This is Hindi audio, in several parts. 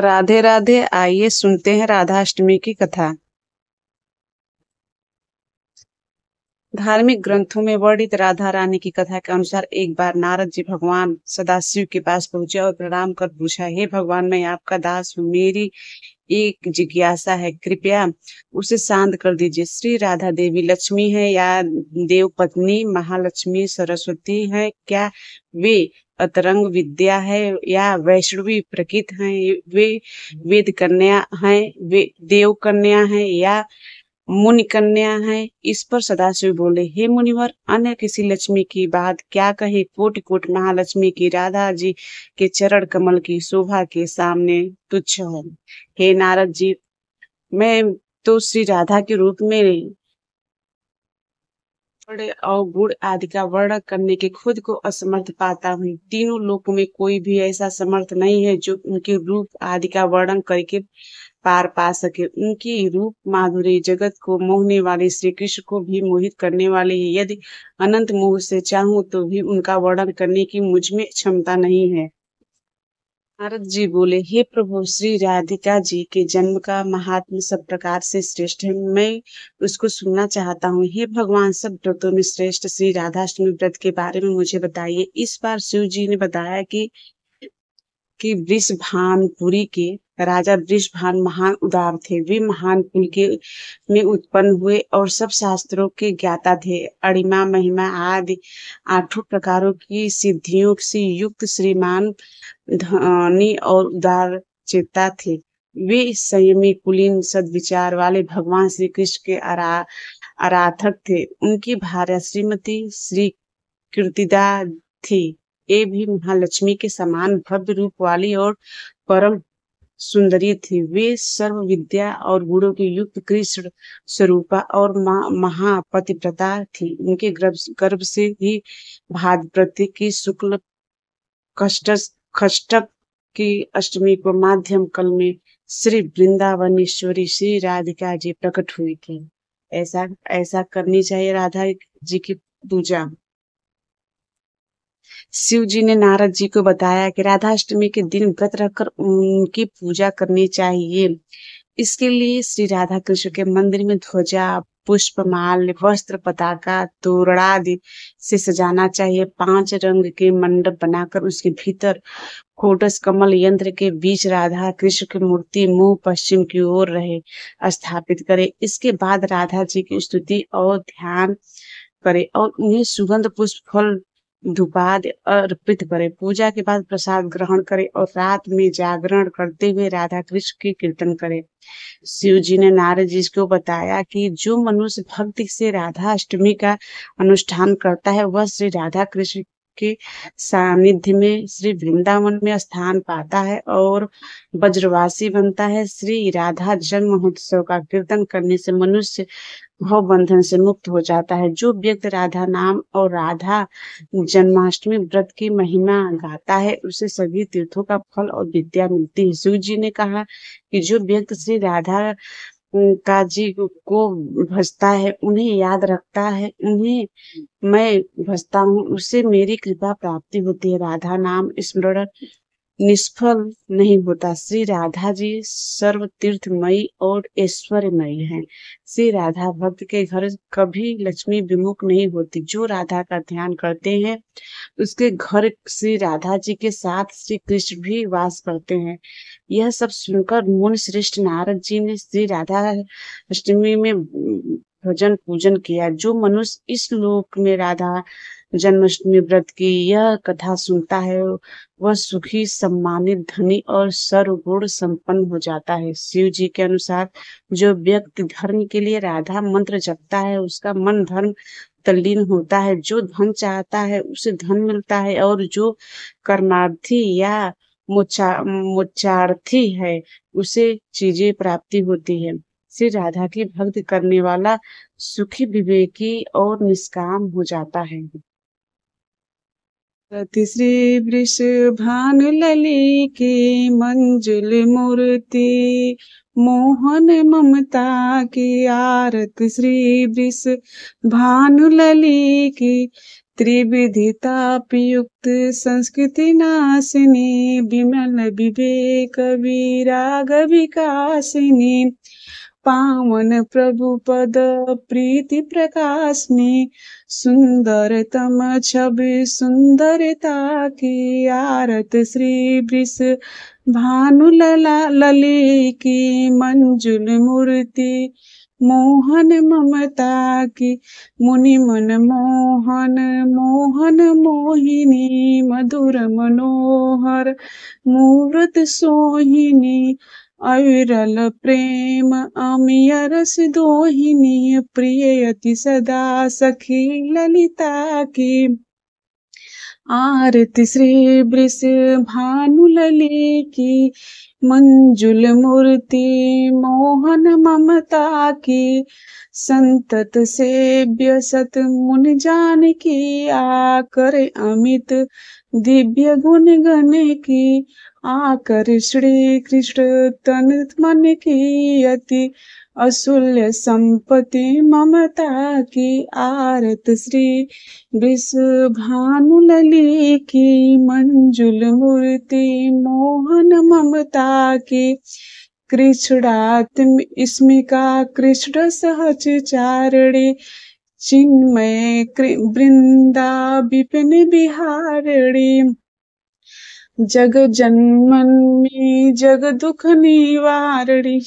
राधे राधे। आइए सुनते हैं राधाष्टमी की कथा। धार्मिक ग्रंथों में वर्णित राधा रानी की कथा के अनुसार एक बार नारद जी भगवान सदाशिव के पास पहुंचे और प्रणाम कर पूछा, हे भगवान, मैं आपका दास हूँ। मेरी एक जिज्ञासा है, कृपया उसे शांत कर दीजिए। श्री राधा देवी लक्ष्मी है या देव पत्नी महालक्ष्मी सरस्वती है? क्या वे अतरंग विद्या है या वैष्णवी प्रकृत है? वे वेद कन्या है, वे देव कन्या है या मुनि कन्या है? इस पर सदाशिव बोले, हे मुनिवर, अन्य किसी लक्ष्मी की बात क्या कहे, कोटि कोटि महालक्ष्मी की राधा जी के चरण कमल की शोभा के सामने तुच्छ है। हे नारद जी, मैं तो श्री राधा के रूप में बड़े और गुण आदि का वर्णन करने के खुद को असमर्थ पाता हूँ। तीनों लोक में कोई भी ऐसा समर्थ नहीं है जो उनके रूप आदि का वर्णन करके पार पा सके। उनकी रूप माधुरी जगत को मोहने वाले श्री कृष्ण को भी मोहित करने वाले है। यदि अनंत मोह से चाहूं तो भी उनका वर्णन करने की मुझ में क्षमता नहीं है। नारद जी बोले, हे प्रभु, श्री राधिका जी के जन्म का महात्म्य सब प्रकार से श्रेष्ठ है। मैं उसको सुनना चाहता हूँ। हे भगवान, सब व्रतों में श्रेष्ठ श्री राधाष्टमी व्रत के बारे में मुझे बताइए। इस बार शिव जी ने बताया कि वृषभानुपुरी के राजा वृषभान महान उदार थे। वे महान कुल के में उत्पन्न हुए और सब शास्त्रों के ज्ञाता थे। अणिमा महिमा आदि 8 प्रकारों की सिद्धियों से युक्त श्रीमान धनी और उदार चेता थे। वे संयमी कुलीन सद्विचार वाले भगवान श्री कृष्ण के आराधक थे। उनकी भार्या श्रीमती श्री कीर्तिदा थी। ये भी महालक्ष्मी के समान भव्य रूप वाली और परम सुंदरी थी। वे सर्व विद्या और गुणों की युक्त कृष्ण स्वरूपा और महापतिव्रता थी। उनके गर्भ से ही भाद्रपद की शुक्ल खष्टक की अष्टमी को माध्यम कल में श्री वृंदावनेश्वरी श्री राधिका जी प्रकट हुई थी। ऐसा ऐसा करनी चाहिए राधा जी की पूजा। शिव जी ने नारद जी को बताया कि राधाष्टमी के दिन व्रत रखकर उनकी पूजा करनी चाहिए। इसके लिए श्री राधा कृष्ण के मंदिर में ध्वजा, पुष्पमाल, वस्त्र, पताका, तोरणादि से सजाना चाहिए। 5 रंग के मंडप बनाकर उसके भीतर कोटस कमल यंत्र के बीच राधा कृष्ण की मूर्ति मुंह पश्चिम की ओर रहे स्थापित करे। इसके बाद राधा जी की स्तुति और ध्यान करे और उन्हें सुगंध पुष्प फल धूपाद अर्पित करे। पूजा के बाद प्रसाद ग्रहण करे और रात में जागरण करते हुए राधा कृष्ण की कीर्तन करे। शिव जी ने नारद जी को बताया कि जो मनुष्य भक्ति से राधा अष्टमी का अनुष्ठान करता है वह श्री राधा कृष्ण के सानिध्य में श्री वृंदावन में स्थान पाता है और ब्रजवासी बनता है। श्री राधा जन्म महोत्सव का कीर्तन करने से मनुष्य भव बंधन से मुक्त हो जाता है। जो व्यक्ति राधा नाम और राधा जन्माष्टमी व्रत की महिमा गाता है उसे सभी तीर्थों का फल और विद्या मिलती है। शिव जी ने कहा कि जो व्यक्ति श्री राधा का जी को भजता है, उन्हें याद रखता है, उन्हें मैं भजता हूँ, उससे मेरी कृपा प्राप्ति होती है। राधा नाम स्मरण निष्फल नहीं होता। श्री राधा जी सर्व तीर्थमयी और ऐश्वर्यमयी हैं। श्री राधा भक्त के घर कभी लक्ष्मी विमुख नहीं होती। जो राधा का ध्यान करते हैं उसके घर श्री राधा जी के साथ श्री कृष्ण भी वास करते हैं। यह सब सुनकर मुनि श्रेष्ठ नारद जी ने श्री राधा अष्टमी में भजन पूजन किया। जो मनुष्य इस लोक में राधा जन्माष्टमी व्रत की यह कथा सुनता है वह सुखी, सम्मानित, धनी और सर्वगुण संपन्न हो जाता है। शिव जी के अनुसार जो व्यक्ति धर्म के लिए राधा मंत्र जपता है उसका मन धर्म तल्लीन होता है। जो धन चाहता है उसे धन मिलता है और जो कर्मार्थी या मोक्षार्थी है उसे चीजें प्राप्ति होती है। श्री राधा की भक्ति करने वाला सुखी, विवेकी और निष्काम हो जाता है। श्री वृषभानु लली की मंजुल मूर्ति, मोहन ममता की आरती। श्री वृषभानु लली की त्रिविधितापयुक्त संस्कृति नाशिनी विमल विवेक विराग विकासिनी पावन प्रभु पद प्रीति प्रकाश में सुंदरतम छवि सुंदरता की आरत श्री वृष भानु लली की मंजुल मूर्ति मोहन ममता की मुनि मन मोहन मोहन मोहिनी मधुर मनोहर मूर्त सोहिनी अविरल प्रेम अमिय रस दोहिनी प्रियति सदा सखी ललिता की आरती श्री वृष भानु लली की मंजुल मूर्ति मोहन ममता की संतत सेव्य सत मुनि जान की आकर अमित दिव्य गुण गण की आकर श्री कृष्ण तन मन की अति असुल्य संपत्ति ममता की आरत श्री वृष भानु लली की मंजुल मूर्ति मोहन ममता की कृष्णात्म स्मिका कृष्ण सहज चारणी चिन्मय वृंदा विपिन बिहारणी जग जन्मनी जग दुख निवारणी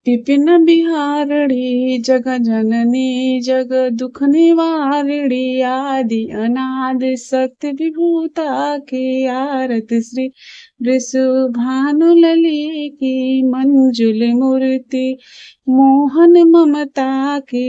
विपिन बिहारणी जग जननी जग दुख निवारणी आदि अनाद सत्य विभूता की आरत श्री वृष भानु लली की मंजुल मूर्ति मोहन ममता की